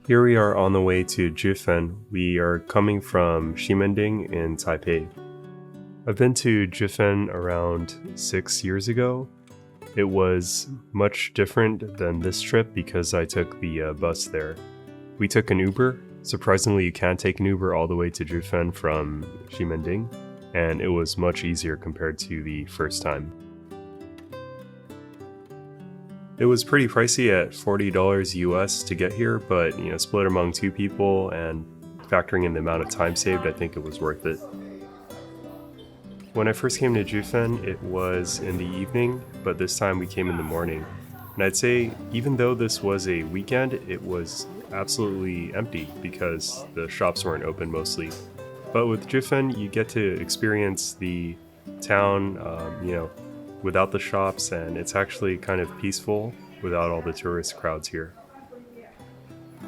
Here we are on the way to Jiufen. We are coming from Ximending in Taipei. I've been to Jiufen around 6 years ago. It was much different than this trip because I took the bus there. We took an Uber. Surprisingly, you can take an Uber all the way to Jiufen from Ximending, and it was much easier compared to the first time. It was pretty pricey at $40 US to get here, but split among two people and factoring in the amount of time saved, I think it was worth it. When I first came to Jiufen, it was in the evening, but this time we came in the morning. And I'd say even though this was a weekend, it was absolutely empty because the shops weren't open mostly. But with Jiufen, you get to experience the town, without the shops, and it's actually kind of peaceful without all the tourist crowds here.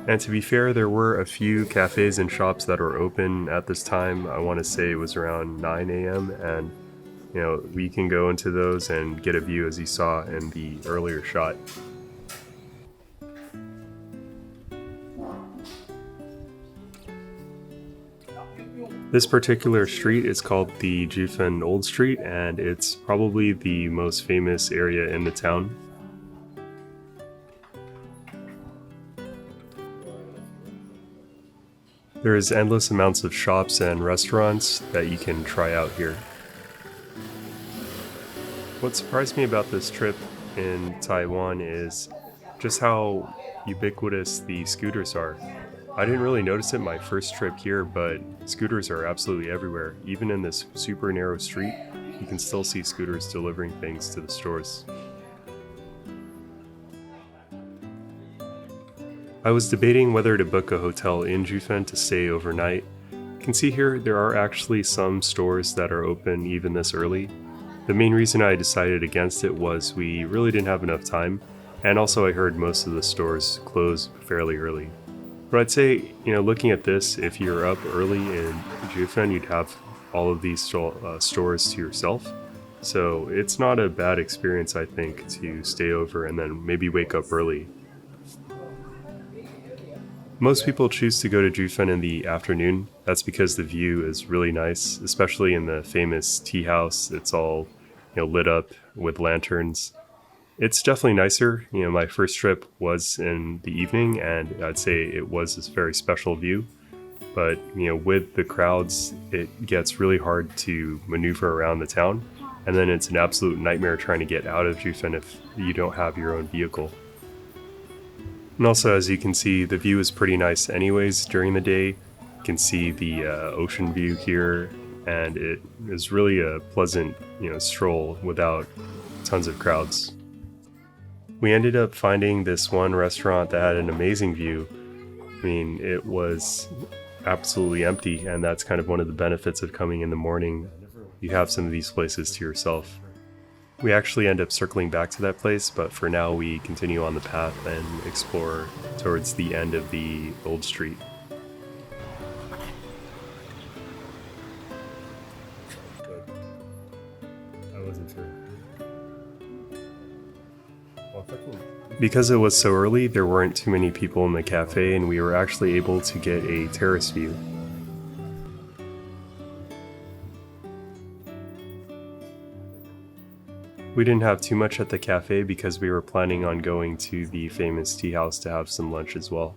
And to be fair, there were a few cafes and shops that were open at this time. I want to say it was around 9 a.m. and we can go into those and get a view as you saw in the earlier shot. This particular street is called the Jiufen Old Street, and it's probably the most famous area in the town. There's endless amounts of shops and restaurants that you can try out here. What surprised me about this trip in Taiwan is just how ubiquitous the scooters are. I didn't really notice it my first trip here, but scooters are absolutely everywhere. Even in this super narrow street, you can still see scooters delivering things to the stores. I was debating whether to book a hotel in Jiufen to stay overnight. You can see here there are actually some stores that are open even this early. The main reason I decided against it was we really didn't have enough time, and also I heard most of the stores close fairly early. But I'd say, looking at this, if you're up early in Jiufen, you'd have all of these stores to yourself. So it's not a bad experience, I think, to stay over and then maybe wake up early. Most people choose to go to Jiufen in the afternoon. That's because the view is really nice, especially in the famous tea house. It's all, lit up with lanterns. It's definitely nicer. My first trip was in the evening, and I'd say it was a very special view. But, with the crowds, it gets really hard to maneuver around the town. And then it's an absolute nightmare trying to get out of Jiufen if you don't have your own vehicle. And also, as you can see, the view is pretty nice anyways during the day. You can see the ocean view here, and it is really a pleasant, stroll without tons of crowds. We ended up finding this one restaurant that had an amazing view. I mean, it was absolutely empty, and that's kind of one of the benefits of coming in the morning. You have some of these places to yourself. We actually end up circling back to that place, but for now we continue on the path and explore towards the end of the old street. I wasn't sure. Because it was so early, there weren't too many people in the cafe, and we were actually able to get a terrace view. We didn't have too much at the cafe because we were planning on going to the famous tea house to have some lunch as well.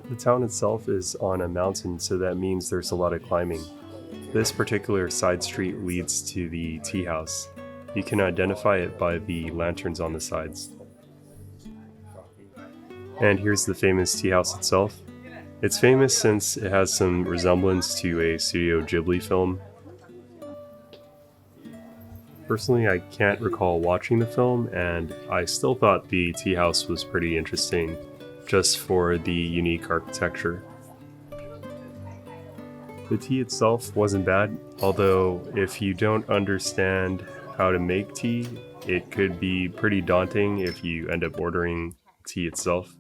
The town itself is on a mountain, so that means there's a lot of climbing. This particular side street leads to the tea house. You can identify it by the lanterns on the sides. And here's the famous tea house itself. It's famous since it has some resemblance to a Studio Ghibli film. Personally, I can't recall watching the film, and I still thought the tea house was pretty interesting, just for the unique architecture. The tea itself wasn't bad, although if you don't understand how to make tea, it could be pretty daunting if you end up ordering tea itself.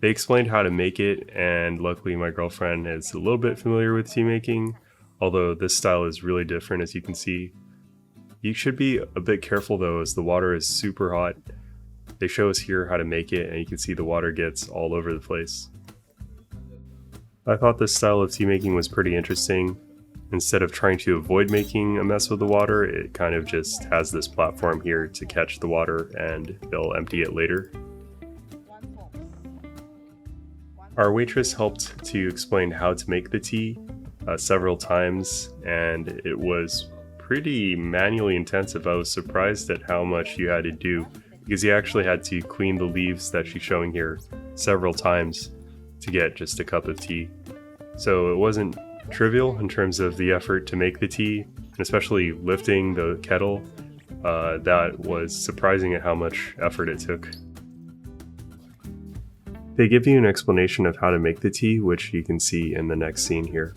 They explained how to make it, and luckily my girlfriend is a little bit familiar with tea making, although this style is really different as you can see. You should be a bit careful though, as the water is super hot. They show us here how to make it, and you can see the water gets all over the place. I thought this style of tea making was pretty interesting. Instead of trying to avoid making a mess with the water, it kind of just has this platform here to catch the water and they'll empty it later. Our waitress helped to explain how to make the tea several times, and it was pretty manually intensive. I was surprised at how much you had to do, because you actually had to clean the leaves that she's showing here several times to get just a cup of tea. So it wasn't trivial in terms of the effort to make the tea, and especially lifting the kettle. That was surprising at how much effort it took. They give you an explanation of how to make the tea, which you can see in the next scene here.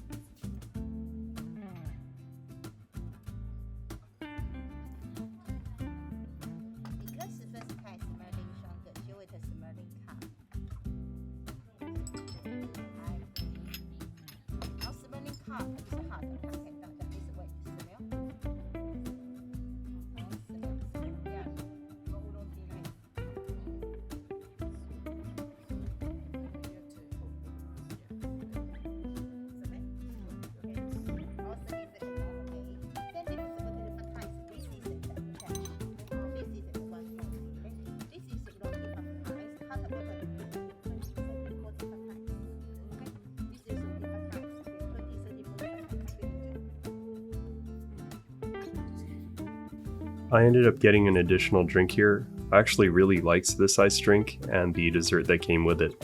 I ended up getting an additional drink here. I actually really liked this iced drink and the dessert that came with it.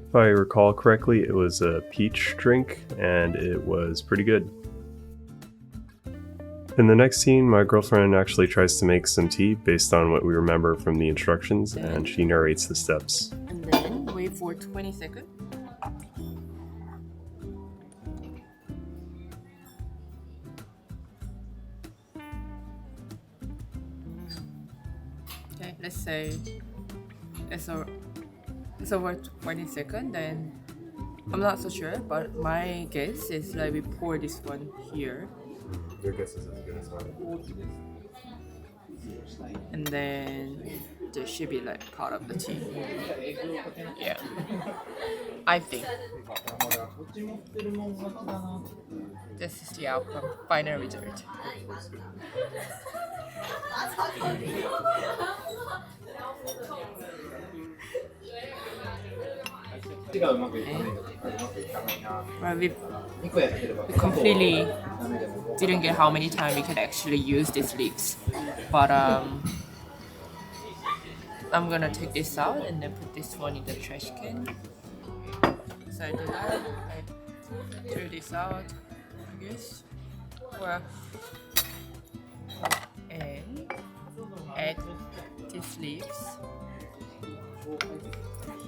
If I recall correctly, it was a peach drink and it was pretty good. In the next scene, my girlfriend actually tries to make some tea based on what we remember from the instructions, and she narrates the steps. And then wait for 20 seconds. Okay, let's say it's over 20 seconds, then I'm not so sure, but my guess is like we pour this one here. Your guess is as good as mine. And then there should be like part of the tea. Yeah, I think this is the outcome, final result. Well, we completely didn't get how many times we can actually use these leaves, but I'm gonna take this out and then put this one in the trash can. So I do that, I throw this out, I guess, well, and add these leaves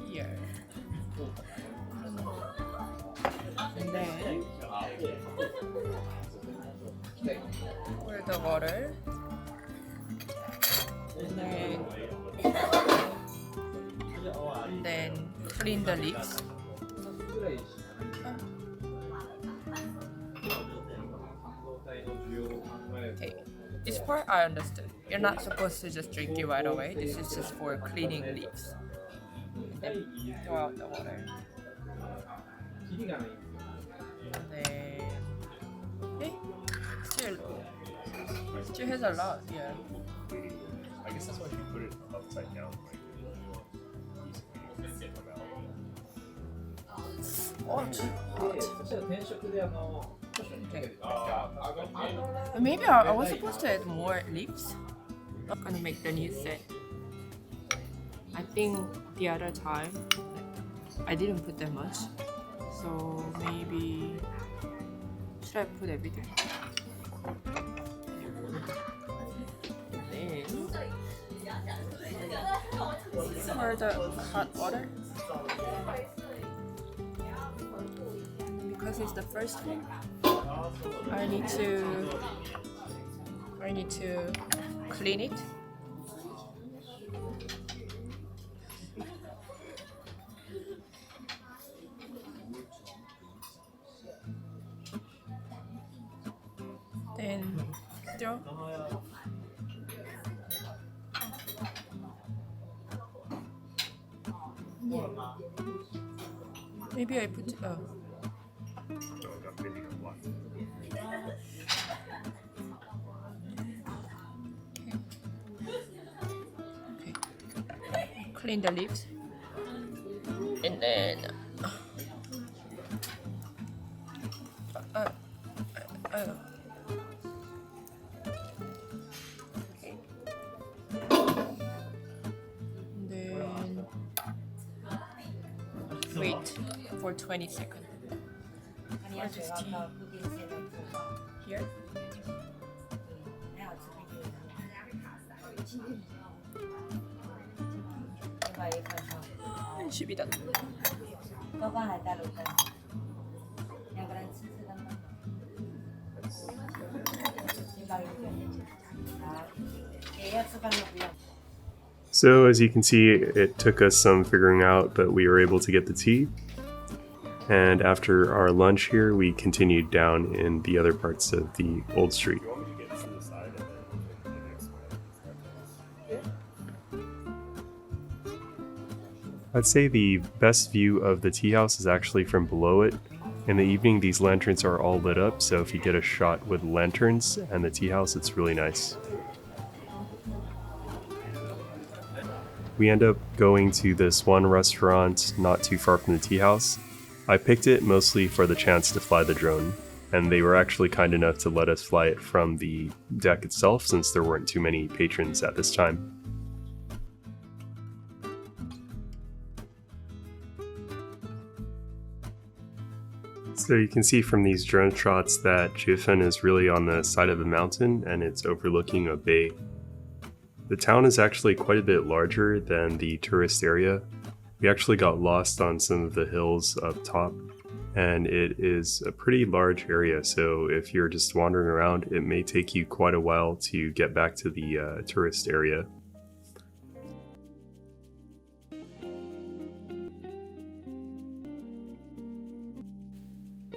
here. And then pour the water, and then clean the leaves. Okay, this part I understood. You're not supposed to just drink it right away. This is just for cleaning leaves. And then throw out the water. And then, okay, still has a lot, yeah. I guess that's why you put it upside down. What? Okay. Maybe I was supposed to add more leaves. I'm gonna make the new set. I think the other time I didn't put that much, so maybe should I put everything? Then for the hot water, because it's the first one, I need to clean it. Then throw. Maybe I put okay. Clean the leaves. And then okay. And then wait for 20 seconds. Where's this tea? Here? 10이 다.多半还带卤蛋，两个人吃吃看看。你把油卷，好，也要吃饭的不要。 So as you can see, it took us some figuring out, but we were able to get the tea. And after our lunch here, we continued down in the other parts of the old street. I'd say the best view of the tea house is actually from below it. In the evening, these lanterns are all lit up, so if you get a shot with lanterns and the tea house, it's really nice. We end up going to this one restaurant not too far from the tea house. I picked it mostly for the chance to fly the drone, and they were actually kind enough to let us fly it from the deck itself since there weren't too many patrons at this time. So you can see from these drone shots that Jiufen is really on the side of a mountain and it's overlooking a bay. The town is actually quite a bit larger than the tourist area. We actually got lost on some of the hills up top, and it is a pretty large area, so if you're just wandering around, it may take you quite a while to get back to the tourist area.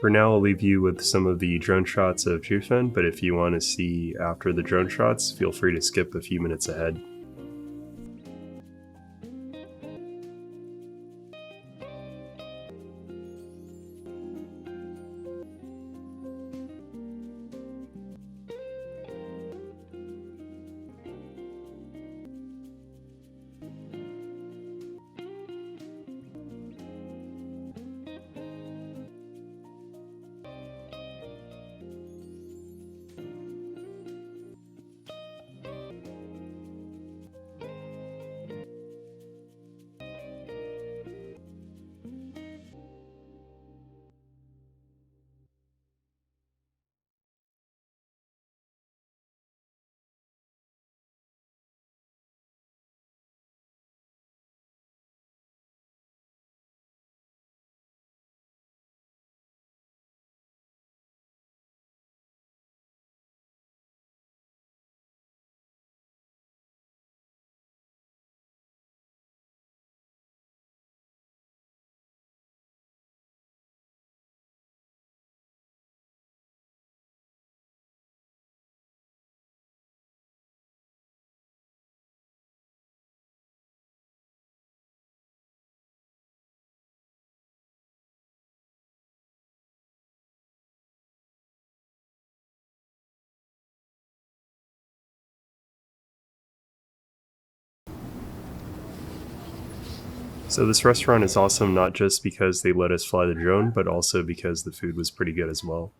For now, I'll leave you with some of the drone shots of Jiufen, but if you want to see after the drone shots, feel free to skip a few minutes ahead. So this restaurant is awesome not just because they let us fly the drone, but also because the food was pretty good as well.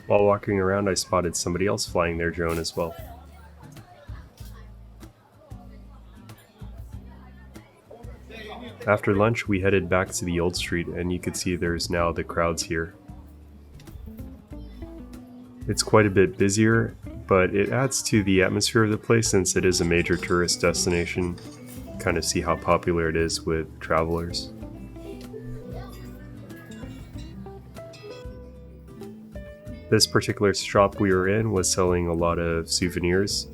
While walking around, I spotted somebody else flying their drone as well. After lunch, we headed back to the old street, and you could see there's now the crowds here. It's quite a bit busier, but it adds to the atmosphere of the place since it is a major tourist destination. Kind of see how popular it is with travelers. This particular shop we were in was selling a lot of souvenirs.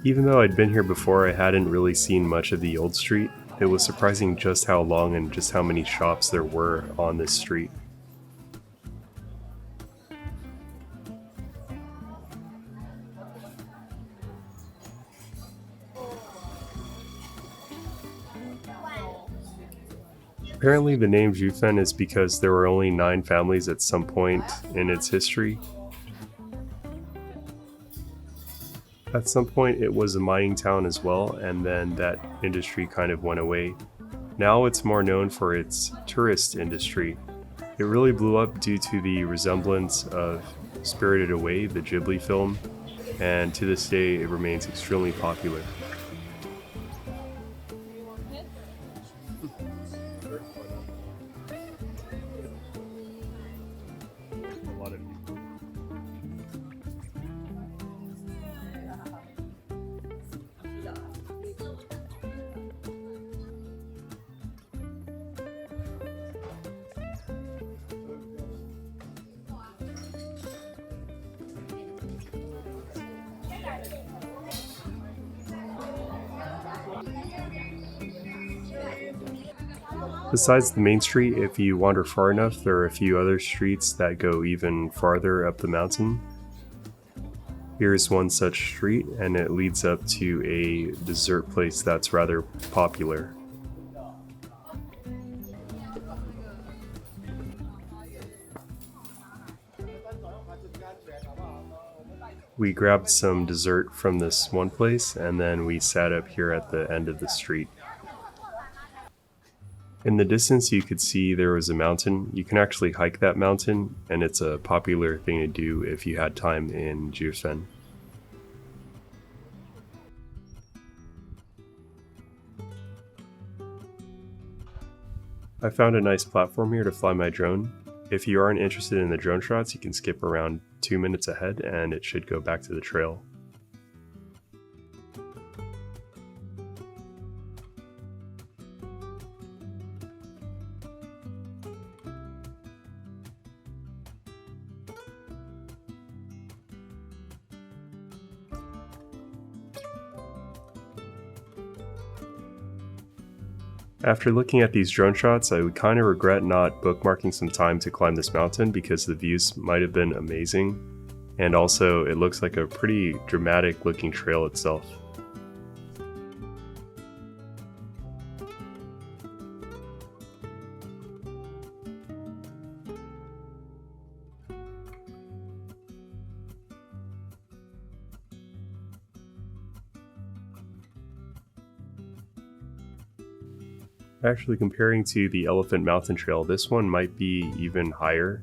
Even though I'd been here before, I hadn't really seen much of the old street. It was surprising just how long and just how many shops there were on this street. Apparently the name Jiufen is because there were only 9 families at some point in its history. At some point it was a mining town as well, and then that industry kind of went away. Now it's more known for its tourist industry. It really blew up due to the resemblance of Spirited Away, the Ghibli film, and to this day it remains extremely popular. Besides the main street, if you wander far enough, there are a few other streets that go even farther up the mountain. Here's one such street, and it leads up to a dessert place that's rather popular. We grabbed some dessert from this one place, and then we sat up here at the end of the street. In the distance you could see there was a mountain. You can actually hike that mountain, and it's a popular thing to do if you had time in Jiufen. I found a nice platform here to fly my drone. If you aren't interested in the drone shots, you can skip around 2 minutes ahead and it should go back to the trail. After looking at these drone shots, I would kind of regret not bookmarking some time to climb this mountain because the views might have been amazing, and also it looks like a pretty dramatic looking trail itself. Actually, comparing to the Elephant Mountain Trail, this one might be even higher,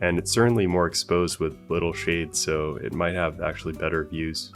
and it's certainly more exposed with little shade, so it might have actually better views.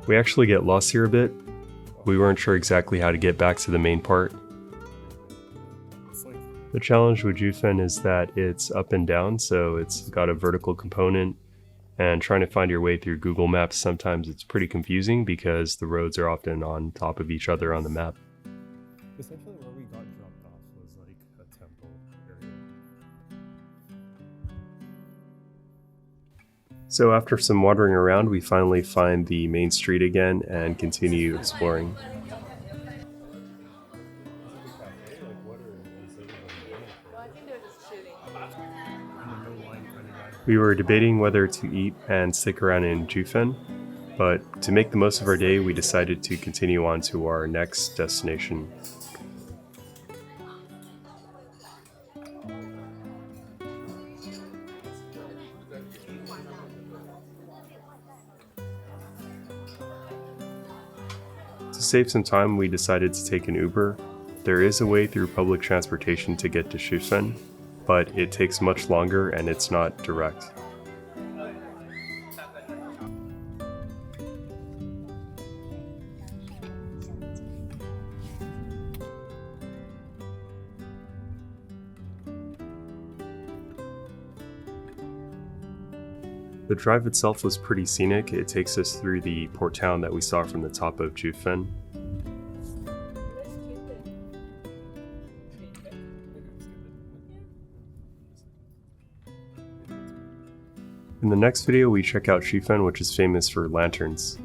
We actually get lost here a bit. We weren't sure exactly how to get back to the main part. The challenge with Jiufen is that it's up and down, so it's got a vertical component, and trying to find your way through Google Maps sometimes it's pretty confusing because the roads are often on top of each other on the map. Essentially where we got dropped off was like a temple area. So after some wandering around, we finally find the main street again and continue exploring. We were debating whether to eat and stick around in Jiufen, but to make the most of our day, we decided to continue on to our next destination. To save some time, we decided to take an Uber. There is a way through public transportation to get to Jiufen, but it takes much longer and it's not direct. The drive itself was pretty scenic. It takes us through the port town that we saw from the top of Jiufen. In the next video, we check out Jiufen, which is famous for lanterns.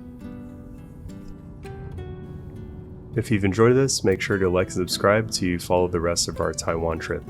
If you've enjoyed this, make sure to like and subscribe to follow the rest of our Taiwan trip.